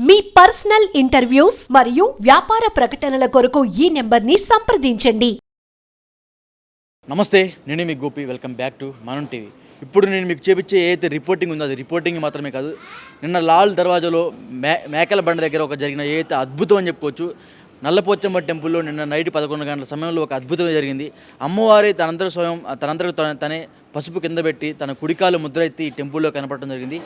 మీ personal interviews మరియు వ్యాపార ప్రకటనల కొరకు ఈ నెంబర్ని సంప్రదించండి. నమస్తే, నేను మీ గోపి. వెల్కమ్ బ్యాక్ టు మనం టీవీ. ఇప్పుడు నేను మీకు చూపించే ఏదైతే రిపోర్టింగ్ ఉందో అది రిపోర్టింగ్ మాత్రమే కాదు. నిన్న లాల్ దర్వాజాలో మేకల బండ దగ్గర ఒక జరిగిన ఏదైతే అద్భుతం అని చెప్పుకోవచ్చు. నల్లపోచమ్మ టెంపుల్లో నిన్న నైట్ 11 గంటల సమయంలో ఒక అద్భుతం జరిగింది. అమ్మవారి తనంతట తనే పసుపు కింద పెట్టి తన కుడికాలు ముద్ర ఎత్తి ఈ టెంపుల్లో కనపడటం జరిగింది.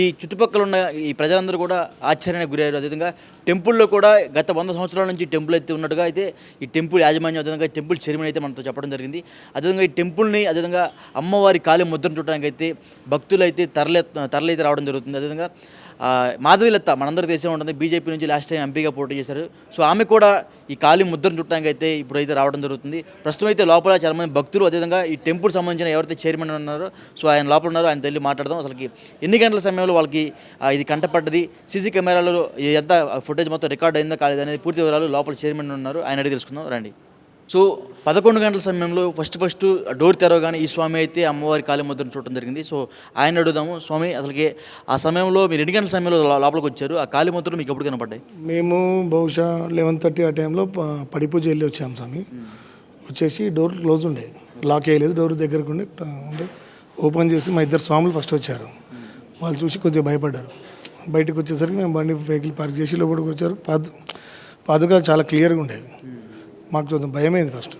ఈ చుట్టుపక్కల ఉన్న ఈ ప్రజలందరూ కూడా ఆశ్చర్యానికి గురయ్యారు. అదేవిధంగా టెంపుల్లో కూడా గత 100 సంవత్సరాల నుంచి టెంపుల్ అయితే ఉన్నట్టుగా అయితే ఈ టెంపుల్ యాజమాన్యం, అదేవిధంగా టెంపుల్ చైర్మన్ అయితే మనతో చెప్పడం జరిగింది. అదేవిధంగా ఈ టెంపుల్ని, అదేవిధంగా అమ్మవారి కాలి ముద్రను చూడడానికి అయితే భక్తులు అయితే తరలైతే రావడం జరుగుతుంది. అదేవిధంగా మాధవీలత మనందరికీ తెలిసే ఉంటుంది, బీజేపీ నుంచి లాస్ట్ టైం ఎంపీగా పోటీ చేశారు. సో ఆమె కూడా ఈ కాలి ముద్రను చుట్టడానికి అయితే ఇప్పుడైతే రావడం జరుగుతుంది. ప్రస్తుతం అయితే లోపల చాలామంది భక్తులు, అదేవిధంగా ఈ టెంపుల్ సంబంధించిన ఎవరైతే చైర్మన్ ఉన్నారో సో ఆయన లోపల ఉన్నారో ఆయన వెళ్ళి మాట్లాడదాం. అసలుకి ఎన్ని గంటల సమయంలో వాళ్ళకి ఇది కంటపడ్డది, సీసీ కెమెరాలో ఎంత ఫుటేజ్ మొత్తం రికార్డ్ అయిందా కాలేదు అనేది పూర్తి వివరాలు లోపల చైర్మన్ ఉన్నారు, ఆయన అడిగి తెలుసుకుందాం రండి. సో 11 గంటల సమయంలో ఫస్ట్ డోర్ తెరవగానే ఈ స్వామి అయితే అమ్మవారి కాలి ముద్రను చూడటం జరిగింది. సో ఆయన అడుగుదాము, స్వామి అసలుకి ఆ సమయంలో మీరు 2 గంటల సమయంలో లోపలికి వచ్చారు, ఆ కాలి ముద్రలు మీకు ఎప్పుడు కనపడ్డాయి? మేము బహుశా 11:30 ఆ టైంలో పడిపూజ వెళ్ళి వచ్చాము స్వామి. వచ్చేసి డోర్ క్లోజ్ ఉండే, లాక్ వేయలేదు, డోర్ దగ్గరకు ఉండే ఓపెన్ చేసి మా ఇద్దరు స్వాములు ఫస్ట్ వచ్చారు. వాళ్ళు చూసి కొంచెం భయపడ్డారు. బయటకు వచ్చేసరికి మేము బండి వెహికల్ పార్క్ చేసి లోపలికి వచ్చారు. పాదుగా చాలా క్లియర్గా ఉండేవి. మాకు కొంచెం భయమైంది. ఫస్ట్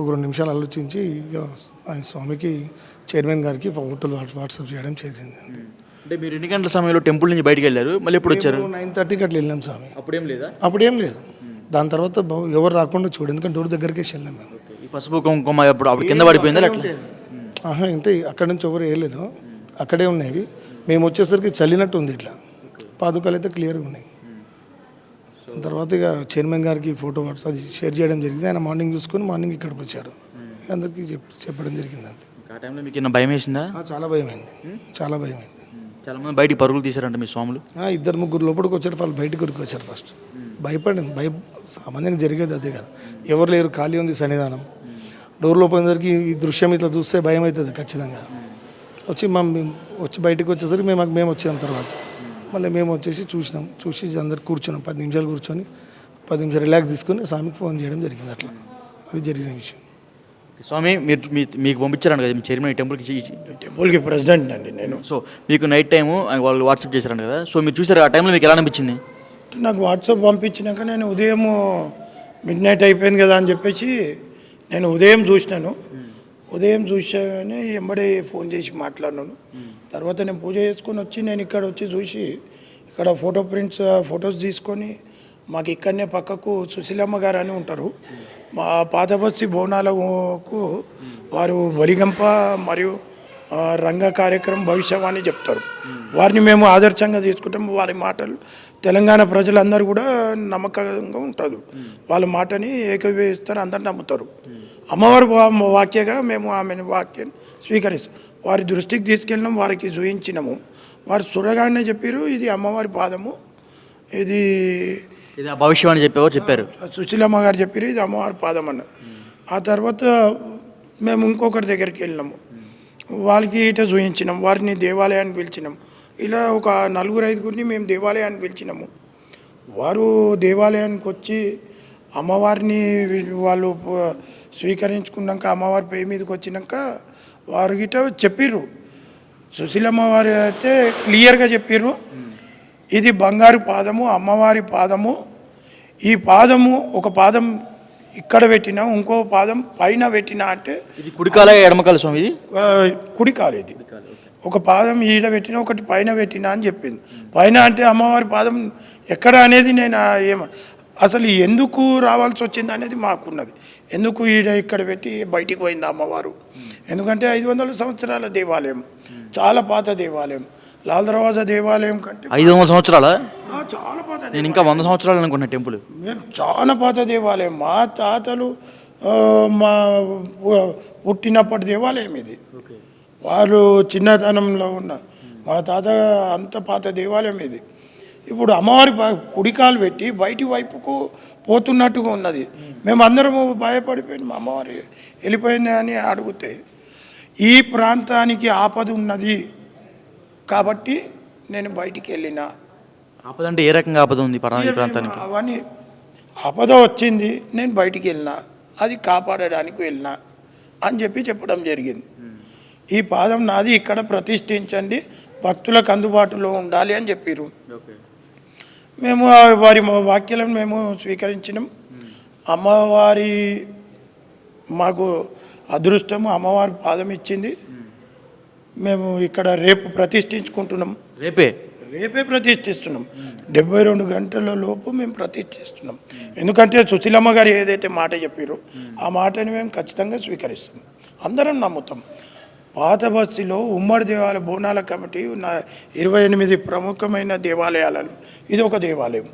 ఒక 2 నిమిషాలు ఆలోచించి ఇక ఆయన స్వామికి చైర్మన్ గారికి ఫోటోలు వాట్సాప్ చేయడం జరిగింది. అంటే మీరు 2 గంటల సమయంలో టెంపుల్ నుంచి బయటకు వెళ్ళారు, మళ్ళీ ఎప్పుడు వచ్చారు? 9:30కి అట్లా వెళ్ళాం స్వామి. అప్పుడేం లేదు. దాని తర్వాత ఎవరు రాకుండా చూడు, ఎందుకంటే డోర్ దగ్గరికి వెళ్ళాం మేము. ఈ పసుపు కుంకుమ అప్పుడు కింద పడిపోయిందా? అంటే అక్కడి నుంచి ఎవరు వేయలేదు, అక్కడే ఉన్నాయి. మేము వచ్చేసరికి చల్లినట్టు ఉంది, ఇట్లా పాదుకాలు అయితే క్లియర్గా ఉన్నాయి. తర్వాత ఇక చైర్మన్ గారికి ఫోటో అది షేర్ చేయడం జరిగింది. ఆయన మార్నింగ్ చూసుకొని మార్నింగ్ ఇక్కడికి వచ్చారు, అందరికీ చెప్పడం జరిగింది. అంతే. ఆ టైంలో మీకు ఏమైనా భయం వేసిందా? చాలా భయమైంది, చాలా భయమైంది. చాలా మంది బయటికి పరుగులు తీశారంట మీ స్వాములు? 2-3 లోపలికి వచ్చారు, వాళ్ళు బయటకు ఉరికి వచ్చారు. ఫస్ట్ సామాన్యంగా జరిగేది అదే కదా, ఎవరు లేరు, ఖాళీ ఉంది సన్నిధానం. డోర్ లోపలికి ఈ దృశ్యం ఇట్లా చూస్తే భయం అవుతుంది ఖచ్చితంగా. వచ్చి బయటకు వచ్చేసరికి మేము వచ్చాం. తర్వాత మళ్ళీ మేము వచ్చేసి చూసి అందరు కూర్చున్నాం. 10 నిమిషాలు కూర్చొని 10 నిమిషాలు రిలాక్స్ తీసుకొని స్వామికి ఫోన్ చేయడం జరిగింది. అట్లా అది జరిగిన విషయం. స్వామి మీకు పంపించారంట కదా చైర్మన్ టెంపుల్కి ప్రెసిడెంట్ అండి నేను. సో మీకు నైట్ టైము వాళ్ళు వాట్సాప్ చేశారంట కదా, సో మీరు చూసారు, ఆ టైంలో మీకు ఎలా అనిపించింది? నాకు వాట్సాప్ పంపించినాక నేను ఉదయం మిడ్నైట్ అయిపోయింది కదా అని చెప్పేసి నేను ఉదయం చూసినాను. ఉదయం చూసాగానే ఎంబడే ఫోన్ చేసి మాట్లాడినాను. తర్వాత నేను పూజ చేసుకొని వచ్చి నేను ఇక్కడ వచ్చి చూసి ఇక్కడ ఫొటోస్ తీసుకొని మాకు ఇక్కడనే పక్కకు సుశీలమ్మ గారు అని ఉంటారు, మా పాతబస్తి బోనాలకు వారు బలిగంప మరియు రంగ కార్యక్రమం భవిష్యవాణి చెప్తారు. వారిని మేము ఆదర్శంగా తీసుకుంటాం. వారి మాటలు తెలంగాణ ప్రజలందరూ కూడా నమ్మకంగా ఉంటారు. వాళ్ళ మాటని ఏకీభవిస్తారు, అందరు నమ్ముతారు. అమ్మవారి వాక్యగా మేము ఆమెను వాక్యాన్ని స్వీకరిస్తాం. వారి దృష్టికి తీసుకెళ్ళినాం, వారికి చూపించినాము. వారు చూడగానే చెప్పారు, ఇది అమ్మవారి పాదము, ఇది భవిష్యవాణి చెప్పారు. సుశీలమ్మ గారు చెప్పారు, ఇది అమ్మవారి పాదం అన్న. ఆ తర్వాత మేము ఇంకొకరి దగ్గరికి వెళ్ళినాము, వాళ్ళకి ఇట చూపించినాం, వారిని దేవాలయాన్ని పిలిచినాం. ఇలా ఒక 4-5 మేము దేవాలయాన్ని పిలిచినాము. వారు దేవాలయానికి వచ్చి అమ్మవారిని వాళ్ళు స్వీకరించుకున్నాక అమ్మవారి పేరు మీదకి వచ్చినాక వారు గిట చెప్పిర్రు. సుశీలమ్మ వారు అయితే క్లియర్గా చెప్పిర్రు, ఇది బంగారు పాదము, అమ్మవారి పాదము. ఈ పాదము ఒక పాదం ఇక్కడ పెట్టినా, ఇంకో పాదం పైన పెట్టినా అంటే ఇది కుడికాల ఎడమకాల స్వామి? ఇది కుడికాలు. ఇది ఒక పాదం ఈడ పెట్టినా, ఒకటి పైన పెట్టినా అని చెప్పింది. పైన అంటే అమ్మవారి పాదం ఎక్కడ అనేది నేను అసలు ఎందుకు రావాల్సి వచ్చింది అనేది మాకున్నది. ఎందుకు ఇక్కడ పెట్టి బయటికి పోయింది అమ్మవారు? ఎందుకంటే 500 సంవత్సరాల దేవాలయం, చాలా పాత దేవాలయం. లాల్ దర్వాజా దేవాలయం కంటే 500 సంవత్సరాల? చాలా పాత. నేను ఇంకా 100 సంవత్సరాలు అనుకున్నా టెంపుల్. మేము చాలా పాత దేవాలయం, మా తాతలు మా పుట్టినప్పటి దేవాలయం ఇది. వారు చిన్నతనంలో ఉన్న మా తాత అంత పాత దేవాలయం ఇది. ఇప్పుడు అమ్మవారి కుడికాలు పెట్టి బయటి వైపుకు పోతున్నట్టుగా ఉన్నది. మేమందరము భయపడిపోయినాం, అమ్మవారి వెళ్ళిపోయింది అని అడిగితే ఈ ప్రాంతానికి ఆపద ఉన్నది కాబట్టి నేను బయటికి వెళ్ళిన ఆపద అంటే ఏ రకంగా ఆపద ఉంది ఈ ప్రాంతానికి? అవన్నీ ఆపద వచ్చింది, నేను బయటికి వెళ్ళినా, అది కాపాడడానికి వెళ్ళినా అని చెప్పడం జరిగింది. ఈ పాదం నాది, ఇక్కడ ప్రతిష్ఠించండి, భక్తులకు అందుబాటులో ఉండాలి అని చెప్పారు. మేము వారి వాక్యాలను మేము స్వీకరించినాం. అమ్మవారి మాకు అదృష్టము, అమ్మవారి పాదం ఇచ్చింది. మేము ఇక్కడ రేపు ప్రతిష్ఠించుకుంటున్నాం. రేపే ప్రతిష్ఠిస్తున్నాం. 72 గంటల లోపు మేము ప్రతిష్ఠిస్తున్నాం. ఎందుకంటే సుశీలమ్మ గారు ఏదైతే మాట చెప్పారో ఆ మాటని మేము ఖచ్చితంగా స్వీకరిస్తాం, అందరం నమ్ముతాం. పాత బస్తీలో ఉమ్మడి దేవాలయ బోనాల కమిటీ 28 ప్రముఖమైన దేవాలయాలలో ఇది ఒక దేవాలయం.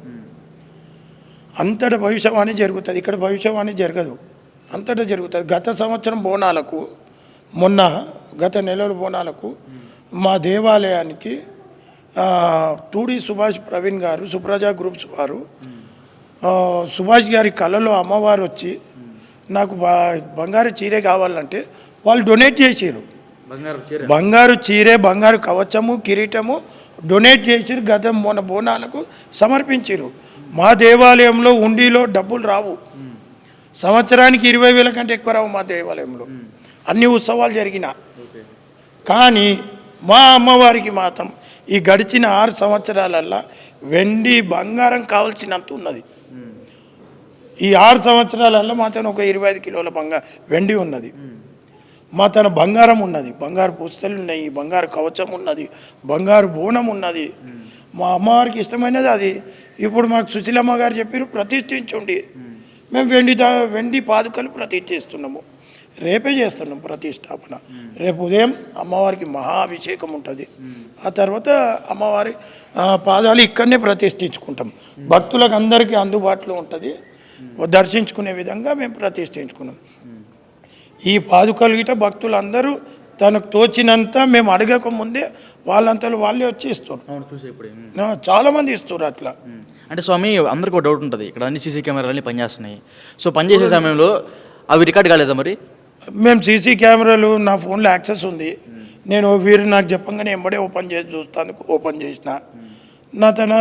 అంతటా భవిష్యవాణి జరుగుతుంది, ఇక్కడ భవిష్యవాణి జరగదు, అంతటా జరుగుతుంది. గత సంవత్సరం బోనాలకు, గత నెలల బోనాలకు మా దేవాలయానికి టూడి సుభాష్ ప్రవీణ్ గారు, సుప్రజా గ్రూప్స్ వారు, సుభాష్ గారి కళలో అమ్మవారు వచ్చి నాకు బంగారు చీరే కావాలంటే వాళ్ళు డొనేట్ చేసారు. బంగారు చీరే, బంగారు కవచము, కిరీటము డొనేట్ చేసి గత బోనాలకు సమర్పించారు. మా దేవాలయంలో ఉండిలో డబ్బులు రావు, సంవత్సరానికి 20,000 కంటే ఎక్కువ రావు మా దేవాలయంలో, అన్ని ఉత్సవాలు జరిగిన. కానీ మా అమ్మవారికి మాత్రం ఈ గడిచిన 6 సంవత్సరాలల్లో వెండి బంగారం కావాల్సినంత ఉన్నది. ఈ 6 సంవత్సరాలలో మాత్రం ఒక 25 కిలోల వెండి ఉన్నది. మా తన బంగారం ఉన్నది, బంగారు పుస్తలు ఉన్నాయి, బంగారు కవచం ఉన్నది, బంగారు బోనం ఉన్నది. మా అమ్మవారికి ఇష్టమైనది అది. ఇప్పుడు మాకు సుశీలమ్మ గారు చెప్పారు ప్రతిష్ఠించండి, మేము వెండి పాదుకలు ప్రతిష్ఠిస్తున్నాము. రేపే చేస్తున్నాం ప్రతిష్టాపన. రేపు ఉదయం అమ్మవారికి మహాభిషేకం ఉంటుంది. ఆ తర్వాత అమ్మవారి పాదాలు ఇక్కడనే ప్రతిష్ఠించుకుంటాం. భక్తులకు అందరికీ అందుబాటులో ఉంటుంది, దర్శించుకునే విధంగా మేము ప్రతిష్ఠించుకున్నాం. ఈ పాదుకలు గిట భక్తులందరూ తనకు తోచినంత, మేము అడగక ముందే వాళ్ళంతలో వాళ్ళే వచ్చి ఇస్తారు. చాలామంది ఇస్తారు అట్లా. అంటే స్వామి, అందరికీ ఒక డౌట్ ఉంటుంది, ఇక్కడ అన్ని సీసీ కెమెరాలు పనిచేస్తున్నాయి. సో పనిచేసే సమయంలో అవి రికార్డ్ కాలేదా మరి? మేము సీసీ కెమెరాలు నా ఫోన్లో యాక్సెస్ ఉంది. నేను వీరు నాకు చెప్పంగానే ఎంబడే ఓపెన్ చేసి చూస్తాను, ఓపెన్ చేసిన నా తన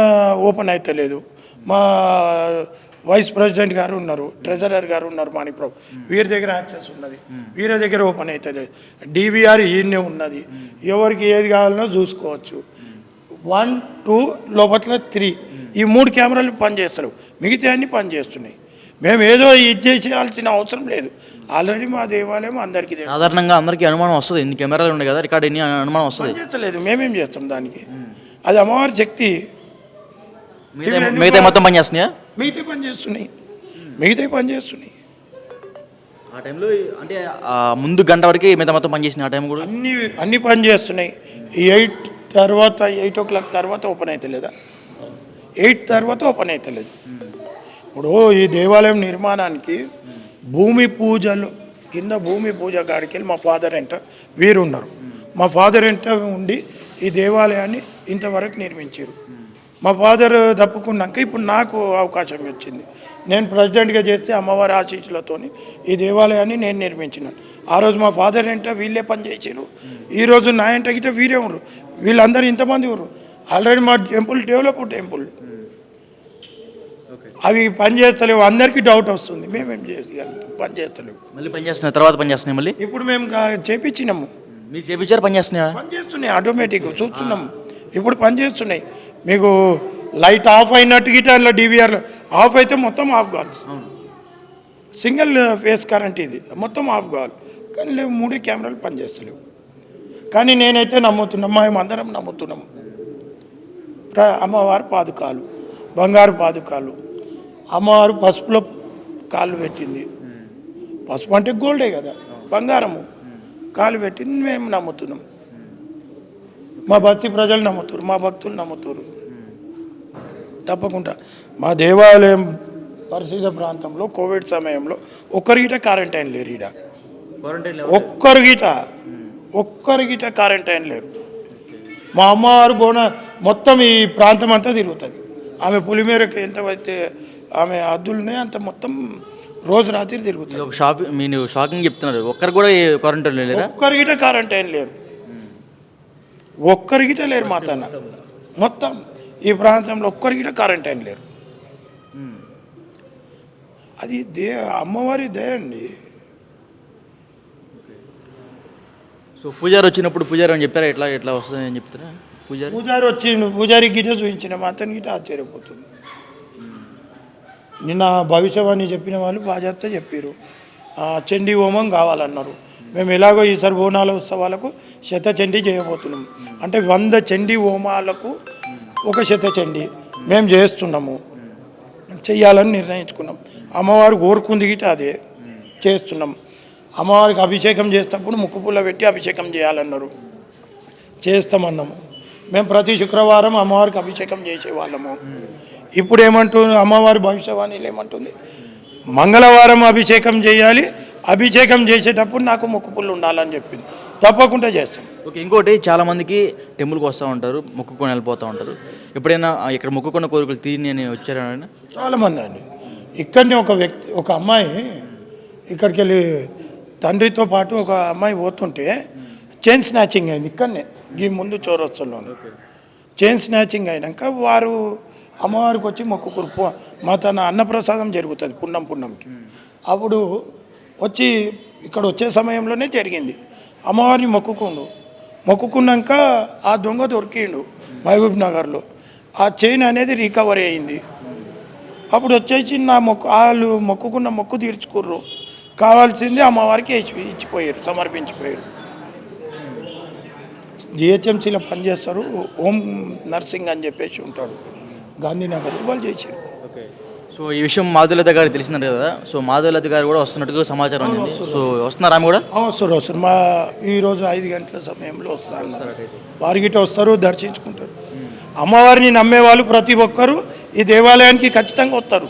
ఓపెన్ అయితే లేదు. మా వైస్ ప్రెసిడెంట్ గారు ఉన్నారు, ట్రెజరర్ గారు ఉన్నారు మాణిక్రావు, వీరి దగ్గర యాక్సెస్ ఉన్నది, వీరి దగ్గర ఓపెన్ అవుతుంది. డివిఆర్ ఈయనే ఉన్నది, ఎవరికి ఏది కావాలనో చూసుకోవచ్చు. 1, 2 లోపల 3 ఈ 3 కెమెరాలు పనిచేస్తారు, మిగతా అన్నీ పనిచేస్తున్నాయి. మేము ఏదో ఇది చేయాల్సిన అవసరం లేదు, ఆల్రెడీ మా దేవాలయం అందరికీ సాధారణంగా అందరికీ అనుమానం వస్తుంది, ఇన్ని కెమెరాలు ఉన్నాయి కదా, రికార్డ్ ఎన్ని అనుమానం వస్తుంది. చేస్తలేదు, మేమేం చేస్తాం దానికి, అది అమ్మవారి శక్తి. మిగతా మొత్తం పనిచేస్తున్నాయా? మిగతా పనిచేస్తున్నాయి. ఆ టైంలో అంటే ముందు గంట వరకు మిగతా మొత్తం పనిచేసినాయి. ఆ టైం కూడా అన్ని పనిచేస్తున్నాయి. 8 తర్వాత 8 o'clock తర్వాత ఓపెన్ అవుతలేదా? 8 తర్వాత ఓపెన్ అవుతలేదు. ఇప్పుడు ఈ దేవాలయం నిర్మాణానికి భూమి పూజలు కింద భూమి పూజ కాడికి వెళ్ళి మా ఫాదర్ ఎంట వీరున్నారు. మా ఫాదర్ ఎంట ఉండి ఈ దేవాలయాన్ని ఇంతవరకు నిర్మించారు. మా ఫాదర్ తప్పుకున్నాక ఇప్పుడు నాకు అవకాశం వచ్చింది. నేను ప్రెసిడెంట్గా చేస్తే అమ్మవారి ఆశీస్సులతో ఈ దేవాలయాన్ని నేను నిర్మించినాను. ఆ రోజు మా ఫాదర్ ఎంట వీళ్ళే పనిచేసారు, ఈరోజు నా ఎంట గిట్ట వీరే ఉన్నారు. వీళ్ళందరూ ఇంతమంది ఉన్నారు. ఆల్రెడీ మా టెంపుల్ డెవలప్ టెంపుల్, అవి పనిచేస్తలేవు. అందరికీ డౌట్ వస్తుంది, మేమేం చేయగలుగుతాం, పనిచేస్తలేవు. మళ్ళీ పనిచేస్తున్నాయి, తర్వాత పనిచేస్తున్నాయి. మళ్ళీ ఇప్పుడు మేము చేపించినాము, మీరు చేపించారు, పనిచేస్తున్నాయి ఆటోమేటిక్గా చూస్తున్నాము. ఇప్పుడు పనిచేస్తున్నాయి. మీకు లైట్ ఆఫ్ అయినట్టు గిట్ట అందులో డివిఆర్లో ఆఫ్ అయితే మొత్తం ఆఫ్ కావాలి. సింగిల్ ఫేస్ కరెంట్ ఇది, మొత్తం ఆఫ్ కావాలి. కానీ లేవు, 3 కెమెరాలు పనిచేస్తలేవు. కానీ నేనైతే నమ్ముతున్నాం, మేము అందరం నమ్ముతున్నాము. అమ్మవారి పాదుకాలు, బంగారు పాదుకాలు, అమ్మవారు పసుపులో కాళ్ళు పెట్టింది. పసుపు అంటే గోల్డే కదా, బంగారము కాలు పెట్టింది. మేము నమ్ముతున్నాం, మా భక్తి ప్రజలు నమ్ముతారు, మా భక్తులు నమ్ముతారు. తప్పకుండా మా దేవాలయం పరిశుద్ధ ప్రాంతంలో కోవిడ్ సమయంలో ఒక్కరిగిట క్వారంటైన్ లేరు. ఈడ ఒక్కరిగిట క్వారంటైన్ లేరు. మా అమ్మవారు మొత్తం ఈ ప్రాంతం అంతా తిరుగుతుంది. ఆమె పులిమేరకు ఎంత అయితే ఆమె హద్దులున్నాయి అంత మొత్తం రోజు రాత్రి తిరుగుతుంది. మీరు షాకింగ్ చెప్తున్నారు, ఒక్కరు కూడా క్వారంటైన్ లేరు, ఒక్కరిగిట క్వారంటైన్ లేరు, ఒక్కరిగిట లేరు. మా తన మొత్తం ఈ ప్రాంతంలో ఒక్కరికి కరెంట్ అయిన లేరు. అది అమ్మవారి దయ అండి. సో పూజారి వచ్చినప్పుడు పూజారి అని చెప్పారా ఎట్లా ఎట్లా వస్తుంది అని చెప్తారా? పూజారి వచ్చిండు, పూజారి గిట చూపించిన అతని గిట ఆశ్చర్యపోతుంది. నిన్న భవిష్యవాణి చెప్పిన వాళ్ళు బాధ్యత చెప్పారు. చండీ హోమం కావాలన్నారు. మేము ఎలాగో ఈసారి బోనాల ఉత్సవాలకు శతచండీ చేయబోతున్నాం. అంటే 100 చండీ హోమాలకు ఒక శతచండీ మేము చేస్తున్నాము, చెయ్యాలని నిర్ణయించుకున్నాం. అమ్మవారు కోరుకుంది గిట అదే చేస్తున్నాం. అమ్మవారికి అభిషేకం చేసేటప్పుడు ముక్కు పుల్ల పెట్టి అభిషేకం చేయాలన్నారు, చేస్తామన్నాము. మేము ప్రతి శుక్రవారం అమ్మవారికి అభిషేకం చేసేవాళ్ళము. ఇప్పుడు ఏమంటుంది అమ్మవారి భవిష్యవాణిలో ఏమంటుంది, మంగళవారం అభిషేకం చేయాలి, అభిషేకం చేసేటప్పుడు నాకు ముక్కు పుల్లు ఉండాలని చెప్పింది. తప్పకుండా చేస్తాం. ఓకే, ఇంకోటి చాలామందికి టెంపుల్కి వస్తూ ఉంటారు, మొక్కుకొని వెళ్ళిపోతూ ఉంటారు. ఎప్పుడైనా ఇక్కడ మొక్కుకున్న కోరికలు తీరిని అని వచ్చారా? చాలామంది అండి. ఇక్కడనే ఒక అమ్మాయి ఇక్కడికి వెళ్ళి తండ్రితో పాటు ఒక అమ్మాయి పోతుంటే చైన్ స్నాచింగ్ అయింది. ఇక్కడనే ఈ ముందు చౌరస్తాలోనే చైన్ స్నాచింగ్ అయినాక వారు అమ్మవారికి వచ్చి మొక్కుకురు. మా తన అన్నప్రసాదం జరుగుతుంది పున్నంకి. అప్పుడు వచ్చి ఇక్కడ వచ్చే సమయంలోనే జరిగింది. అమ్మవారిని మొక్కుకున్నాక ఆ దొంగ దొరికిండు మహబూబ్ నగర్లో. ఆ చైన్ అనేది రికవరీ అయింది. అప్పుడు వచ్చేసి నా వాళ్ళు మొక్కుకున్న మొక్కు తీర్చుకుర్రు. కావాల్సింది అమ్మవారికి ఇచ్చిపోయారు, సమర్పించిపోయారు. జిహెచ్ఎంసీలో పనిచేస్తారు, ఓం నర్సింగ్ అని చెప్పేసి ఉంటాడు గాంధీనగర్లో. వాళ్ళు చేశారు. సో ఈ విషయం మాధులత గారు తెలిసిందంట కదా, సో మాధులత గారు కూడా వస్తున్నట్టుగా సమాచారం అందింది. సో వస్తున్నారు ఆమె కూడా? వస్తారు. మా ఈరోజు 5 గంటల సమయంలో వస్తారు. వారిగిట వస్తారు, దర్శించుకుంటారు. అమ్మవారిని నమ్మే వాళ్ళు ప్రతి ఒక్కరూ ఈ దేవాలయానికి ఖచ్చితంగా వస్తారు.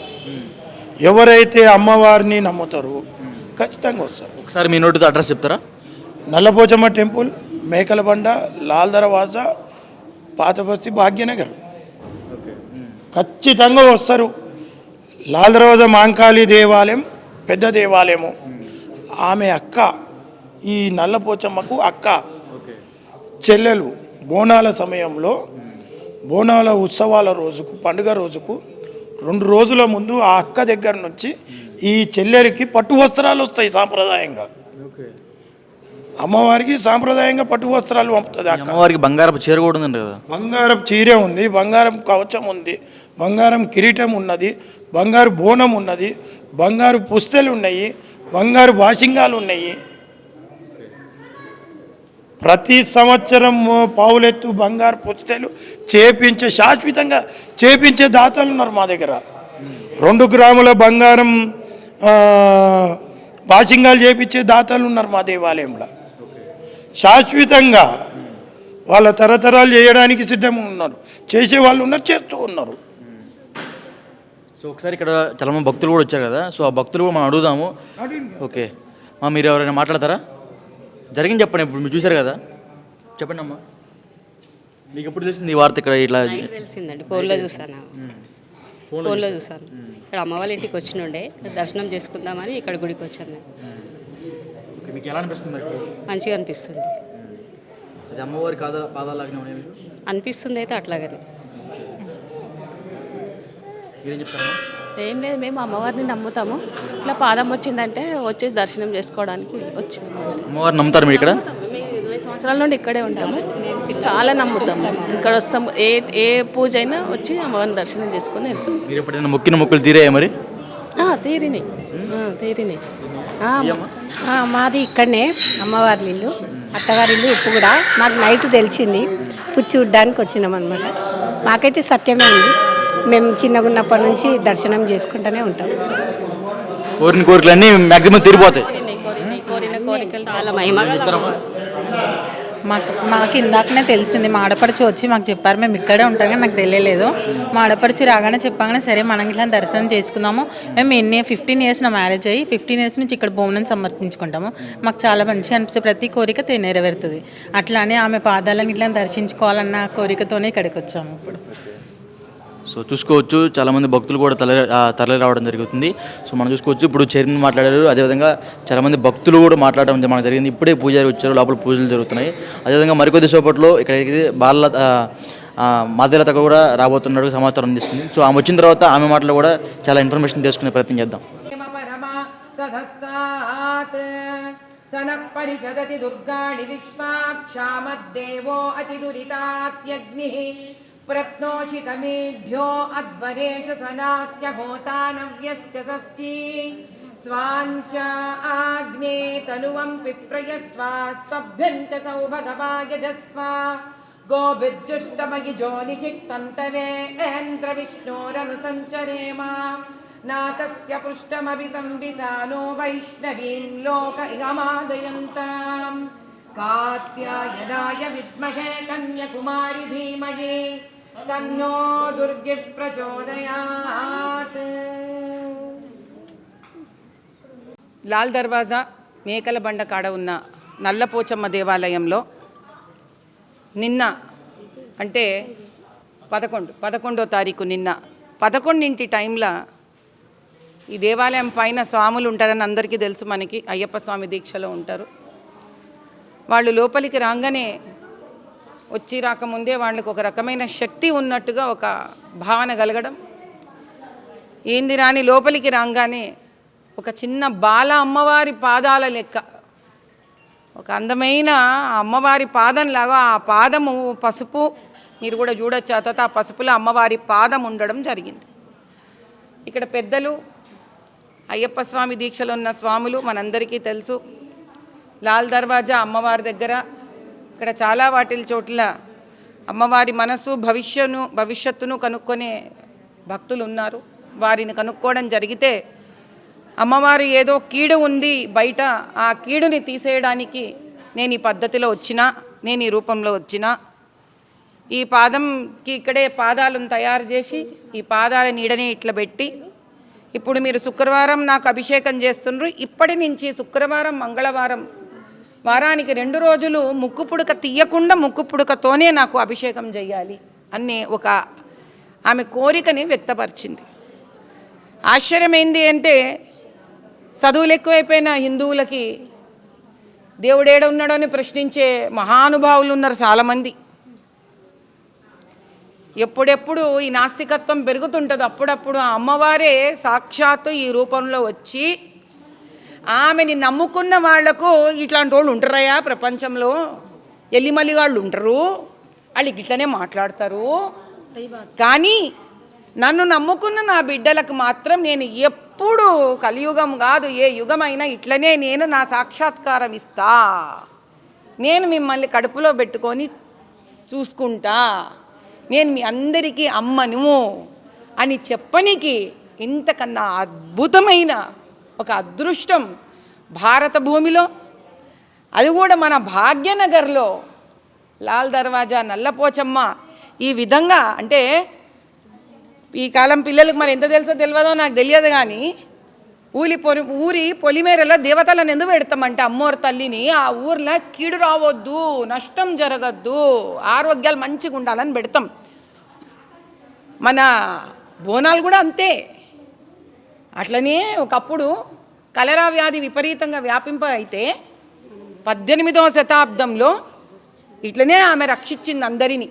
ఎవరైతే అమ్మవారిని నమ్ముతారో ఖచ్చితంగా వస్తారు. ఒకసారి మీ నోటితో అడ్రస్ చెప్తారా? నల్లపోచమ్మ టెంపుల్, మేకలబండ, లాల్ దర్వాజా, పాతబస్తీ, భాగ్యనగర్. ఖచ్చితంగా వస్తారు. లాల్ దర్వాజా మాంకాళి దేవాలయం పెద్ద దేవాలయము. ఆమె అక్క, ఈ నల్లపోచమ్మకు అక్క చెల్లెలు. బోనాల సమయంలో, బోనాల ఉత్సవాల రోజుకు, పండుగ రోజుకు 2 రోజుల ముందు ఆ అక్క దగ్గర నుంచి ఈ చెల్లెలికి పట్టు వస్త్రాలు వస్తాయి సాంప్రదాయంగా. అమ్మవారికి సాంప్రదాయంగా పట్టు వస్త్రాలు పంపుతుంది. అమ్మవారికి బంగారపు చీర కూడా ఉందండి కదా? బంగారపు చీర ఉంది, బంగారం కవచం ఉంది, బంగారం కిరీటం ఉన్నది, బంగారు బోనం ఉన్నది, బంగారు పుస్తెలు ఉన్నాయి, బంగారు బాసింగాలు ఉన్నాయి. ప్రతి సంవత్సరం పావులెత్తు బంగారు పుస్తెలు శాశ్వతంగా చేపించే దాతలు ఉన్నారు మా దగ్గర. 2 గ్రాముల బంగారం బాసింగాలు చేపించే దాతలు ఉన్నారు మా దేవాలయంలో. శాశ్వతంగా వాళ్ళ తరతరాలు చేయడానికి సిద్ధంగా ఉన్నారు, చేసే వాళ్ళు ఉన్నారు, చేస్తూ ఉన్నారు. సో ఒకసారి ఇక్కడ చాలా మంది భక్తులు కూడా వచ్చారు కదా, సో ఆ భక్తులు కూడా మనం అడుగుదాము. ఓకే, మీరు ఎవరైనా మాట్లాడతారా? జరిగింది చెప్పండి. ఇప్పుడు మీరు చూశారు కదా, చెప్పండి అమ్మా. మీకు ఎప్పుడు తెలిసింది ఈ వార్త? ఇక్కడ ఇట్లా తెలిసిందండి, ఫోన్లో చూసాను. ఇక్కడ అమ్మ వాళ్ళ ఇంటికి వచ్చినుండే, దర్శనం చేసుకుందామని ఇక్కడ గుడికి వచ్చాను. మీకు ఎలా అనిపిస్తుంది? మంచిగా అనిపిస్తుంది. అది అమ్మవారి పాదాలాగానే అనిపిస్తుంది అయితే అట్లాగని. మీరేం చెప్తారా? ఏం లేదు, మేము అమ్మవారిని నమ్ముతాము. ఇట్లా పాదం వచ్చిందంటే వచ్చి దర్శనం చేసుకోవడానికి వచ్చినాము. అమ్మవారిని నమ్ముతారు మీరు? ఇక్కడ 20 సంవత్సరాల నుండి ఇక్కడే ఉంటాము, చాలా నమ్ముతాము. ఇక్కడ వస్తాము, ఏ పూజ అయినా వచ్చి అమ్మవారిని దర్శనం చేసుకొని వెళ్తాం. మీరు ఎప్పుడైనా మొక్కిన మొక్కులు తీరాయా మరి? తీరినాయి. మాది ఇక్కడనే అమ్మవారి ఇల్లు, అత్తగారి ఇల్లు. ఇప్పుడు కూడా మాకు నైట్ తెలిసింది, పుచ్చి ఉడ్డానికి వచ్చినాం అనమాట. మాకైతే సత్యమే ఉంది. మేము చిన్నగా ఉన్నప్పటి నుంచి దర్శనం చేసుకుంటూనే ఉంటాం. కోరిన కోరికలన్నీ మ్యాక్సిమం తీరిపోతాయి. కోరిన కోరికలు చాలా మహిమగా మాకు ఇందాకనే తెలిసింది. మా ఆడపడుచు వచ్చి మాకు చెప్పారు, మేము ఇక్కడే ఉంటాం కానీ నాకు తెలియలేదు. మా ఆడపడుచు రాగానే చెప్పగానే సరే మనం ఇట్లా దర్శనం చేసుకుందాము. మేము 15 ఇయర్స్ నా మ్యారేజ్ అయ్యి 15 ఇయర్స్ నుంచి ఇక్కడ బోనం సమర్పించుకుంటాము. మాకు చాలా మంచిగా అనిపిస్తుంది, ప్రతి కోరిక నెరవేరుతుంది. అట్లానే ఆమె పాదాలను ఇట్లా దర్శించుకోవాలన్న కోరికతోనే ఇక్కడికి వచ్చాము. ఇప్పుడు సో చూసుకోవచ్చు, చాలామంది భక్తులు కూడా తరలి రావడం జరుగుతుంది. సో మనం చూసుకోవచ్చు, ఇప్పుడు చైర్మన్ మాట్లాడారు, అదేవిధంగా చాలామంది భక్తులు కూడా మాట్లాడడం మనకు జరిగింది. ఇప్పుడే పూజారి వచ్చారు, లోపల పూజలు జరుగుతున్నాయి. అదేవిధంగా మరికొద్ది సేపట్లో ఇక్కడ మాధులత కూడా రాబోతున్నట్టు సమాచారం అందిస్తుంది. సో ఆమె వచ్చిన తర్వాత ఆమె మాటలు కూడా చాలా ఇన్ఫర్మేషన్ తెలుసుకునే ప్రయత్నం చేద్దాం. సనః పరిషదతి దుర్గాణి విశ్వాక్షామద్దేవో అతిదురితాత్యగ్నిః ప్రత్నోషికమేభ్యో అధ్వరేషు సనాశ్చ హోతానవ్యశ్చ షష్ఠీ స్వాంచ ఆగ్నే తనువం పిప్రయస్వ స్వభ్యం చ సౌభగవాయజస్వ గోభిర్జుష్టమయి జోనిషిక్తం తవేంద్ర విష్ణోరను సంచరేమ నాతస్య పృష్టమభి సంవిసానో వైష్ణవీం లోక ఇగమాదయంతాం కాత్యాయనాయ విద్మహే కన్యకుమారి ధీమహి తన్నో దుర్గి ప్రచోదయాత్. లాల్ దర్వాజా మేకల బండ కాడ ఉన్న నల్లపోచమ్మ దేవాలయంలో నిన్న అంటే 11వ తారీఖు నిన్న 11 టైంలో ఈ దేవాలయం పైన స్వాములు ఉంటారని అందరికీ తెలుసు. మనకి అయ్యప్ప స్వామి దీక్షలో ఉంటారు. వాళ్ళు లోపలికి రాగానే వచ్చి రాకముందే వాళ్ళకి ఒక రకమైన శక్తి ఉన్నట్టుగా ఒక భావన కలగడం, ఏంది రాని లోపలికి రాగానే ఒక చిన్న బాల అమ్మవారి పాదాల లెక్క ఒక అందమైన అమ్మవారి పాదంలాగా ఆ పాదము పసుపు, మీరు కూడా చూడొచ్చు. ఆ పసుపులో అమ్మవారి పాదం ఉండడం జరిగింది. ఇక్కడ పెద్దలు అయ్యప్ప స్వామి దీక్షలో ఉన్న స్వాములు మనందరికీ తెలుసు. లాల్ దర్వాజా అమ్మవారి దగ్గర ఇక్కడ చాలా చోట్ల అమ్మవారి మనసు భవిష్యత్తును కనుక్కొనే భక్తులు ఉన్నారు. వారిని కనుక్కోవడం జరిగితే అమ్మవారు ఏదో కీడు ఉంది బయట, ఆ కీడుని తీసేయడానికి నేను ఈ పద్ధతిలో వచ్చినా, నేను ఈ రూపంలో వచ్చినా, ఈ పాదంకి ఇక్కడే పాదాలను తయారు చేసి ఈ పాదాల నీడని ఇట్లా పెట్టి, ఇప్పుడు మీరు శుక్రవారం నాకు అభిషేకం చేస్తుండ్రు, ఇప్పటి నుంచి శుక్రవారం మంగళవారం వారానికి 2 రోజులు ముక్కు పుడక తీయకుండా ముక్కు పుడకతోనే నాకు అభిషేకం చేయాలి అనే ఒక ఆమె కోరికని వ్యక్తపరిచింది. ఆశ్చర్యం ఏంది అంటే చదువులు ఎక్కువైపోయిన హిందువులకి దేవుడేడ ఉన్నాడో అని ప్రశ్నించే మహానుభావులు ఉన్నారు చాలామంది. ఎప్పుడెప్పుడు ఈ నాస్తికత్వం పెరుగుతుంటుందో అప్పుడప్పుడు ఆ అమ్మవారే సాక్షాత్తు ఈ రూపంలో వచ్చి ఆమెని నమ్ముకున్న వాళ్లకు ఇట్లాంటి వాళ్ళు ఉంటారయా ప్రపంచంలో, ఎల్లిమల్లి వాళ్ళు ఉంటారు, వాళ్ళు ఇట్లనే మాట్లాడతారు. కానీ నన్ను నమ్ముకున్న నా బిడ్డలకు మాత్రం నేను ఎప్పుడు కలియుగం కాదు ఏ యుగమైనా ఇట్లనే నేను నా సాక్షాత్కారం ఇస్తా, నేను మిమ్మల్ని కడుపులో పెట్టుకొని చూసుకుంటా, నేను మీ అందరికీ అమ్మను అని చెప్పనికి ఇంతకన్నా అద్భుతమైన ఒక అదృష్టం భారత భూమిలో, అది కూడా మన భాగ్యనగర్లో లాల్ దర్వాజా నల్లపోచమ్మ ఈ విధంగా అంటే ఈ కాలం పిల్లలకు మరి ఎంత తెలుసో తెలియదో నాకు తెలియదు. కానీ ఊరి పొలిమేరలో దేవతలను ఎందుకు పెడతామంటే అమ్మోరు తల్లిని, ఆ ఊర్లో కీడు రావద్దు, నష్టం జరగద్దు, ఆరోగ్యాలు మంచిగా ఉండాలని పెడతాం. మన బోనాలు కూడా అంతే. అట్లనే ఒకప్పుడు కలరా వ్యాధి విపరీతంగా వ్యాపింప అయితే 18వ శతాబ్దంలో ఇట్లనే ఆమె రక్షించింది అందరినీ.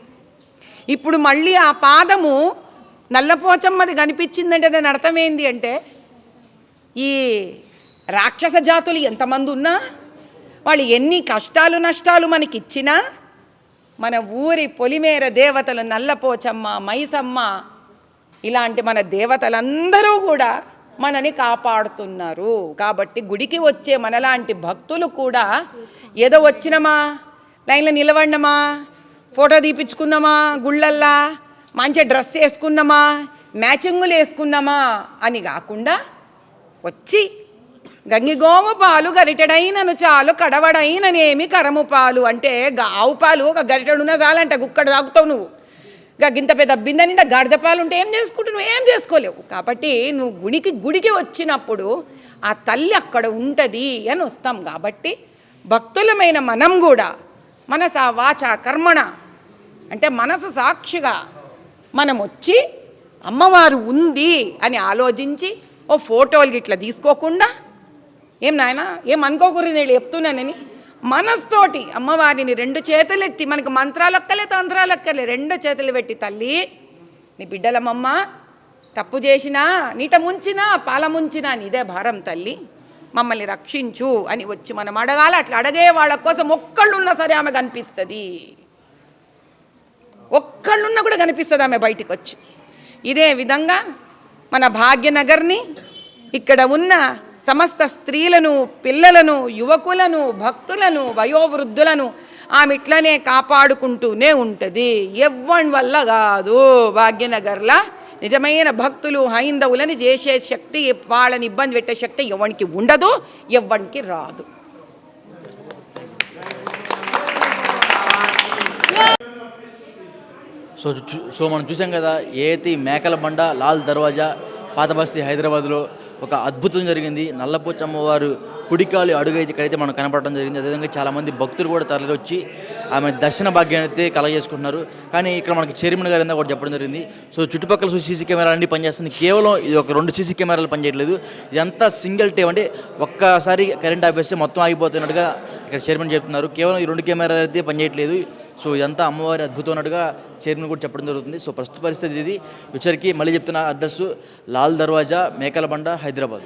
ఇప్పుడు మళ్ళీ ఆ పాదము నల్లపోచమ్మది కనిపించిందంటే దాని అర్థమైంది అంటే ఈ రాక్షస జాతులు ఎంతమంది ఉన్నా, వాళ్ళు ఎన్ని కష్టాలు నష్టాలు మనకిచ్చినా, మన ఊరి పొలిమేర దేవతలు నల్లపోచమ్మ, మైసమ్మ ఇలాంటి మన దేవతలందరూ కూడా మనని కాపాడుతున్నారు. కాబట్టి గుడికి వచ్చే మనలాంటి భక్తులు కూడా ఏదో వచ్చినమా, లైన్లో నిలబడినమా, ఫోటో తీపించుకున్నామా, గుళ్ళల్లా మంచి డ్రెస్ వేసుకున్నామా, మ్యాచింగులు వేసుకున్నామా అని కాకుండా వచ్చి గంగిగోమ పాలు గరిటెడైనను చాలు కడవడైననేమి కరము పాలు అంటే ఆవు పాలు ఒక గరిటెడున్నా చాలంట, గుక్కడ తాగుతావు నువ్వు. గింత పెద్ద బిందె నిండా గాడిద పాలు ఉంటే ఏం చేసుకుంటావు, నువ్వు ఏం చేసుకోలేవు. కాబట్టి నువ్వు గుడికి వచ్చినప్పుడు ఆ తల్లి అక్కడ ఉంటుంది అని వస్తాం. కాబట్టి భక్తులమైన మనం కూడా మనస వాచ కర్మణ అంటే మనసు సాక్షిగా మనం వచ్చి అమ్మవారు ఉంది అని ఆలోచించి ఓ ఫోటోలు ఇట్లా తీసుకోకుండా, ఏం నాయన ఏం అనుకోకూడదు నేను చెప్తున్నానని మనస్తోటి అమ్మవారిని 2 చేతులు ఎత్తి, మనకు మంత్రాలు అక్కలే తంత్రాలు అక్కలే, 2 చేతులు పెట్టి, తల్లి నీ బిడ్డలమమ్మ, తప్పు చేసినా, నీట ముంచినా, పాల ముంచినా నీదే భారం తల్లి, మమ్మల్ని రక్షించు అని వచ్చి మనం అడగాలి. అట్లా అడిగే వాళ్ళ కోసం ఒక్కళ్ళున్నా సరే ఆమె కనిపిస్తుంది, ఒక్కళ్ళున్నా కూడా కనిపిస్తుంది ఆమె బయటికి వచ్చి. ఇదే విధంగా మన భాగ్యనగర్ని, ఇక్కడ ఉన్న సమస్త స్త్రీలను, పిల్లలను, యువకులను, భక్తులను, వయోవృద్ధులను ఆమె ఇట్లనే కాపాడుకుంటూనే ఉంటుంది. ఎవ్వని వల్ల కాదు. భాగ్యనగర్లా నిజమైన భక్తులు హైందవులని చేసే శక్తి, వాళ్ళని ఇబ్బంది పెట్టే శక్తి ఎవరికి ఉండదు, ఎవరికి రాదు. సో మనం చూసాం కదా, ఏతి మేకల బండ, లాల్ దర్వాజా, పాతబస్తీ హైదరాబాద్లో ఒక అద్భుతం జరిగింది. నల్లపోచమ్మవారు కుడికాలి అడుగైతే ఇక్కడైతే మనకు కనపడడం జరిగింది. అదేవిధంగా చాలామంది భక్తులు కూడా తరలి వచ్చి ఆమె దర్శన భాగ్యాన్ని అయితే కలగజేసుకుంటున్నారు. కానీ ఇక్కడ మనకి చైర్మన్ గారు కూడా చెప్పడం జరిగింది. సో చుట్టుపక్కల సీసీ కెమెరాలు అన్నీ పనిచేస్తుంది. కేవలం ఇది ఒక 2 సీసీ కెమెరాలు పనిచేయట్లేదు. ఇదంతా సింగిల్ టేప్, అంటే ఒక్కసారి కరెంట్ ఆపేస్తే మొత్తం ఆగిపోతున్నట్టుగా ఇక్కడ చైర్మన్ చెప్తున్నారు. కేవలం ఈ 2 కెమెరాలు అయితే పనిచేయట్లేదు. సో ఇదంతా అమ్మవారి అద్భుతం అన్నట్టుగా చైర్మన్ కూడా చెప్పడం జరుగుతుంది. సో ప్రస్తుత పరిస్థితి ఇది. వచ్చరికి మళ్ళీ చెప్తున్న అడ్రస్సు లాల్ దర్వాజా, మేకల బండ, హైదరాబాద్.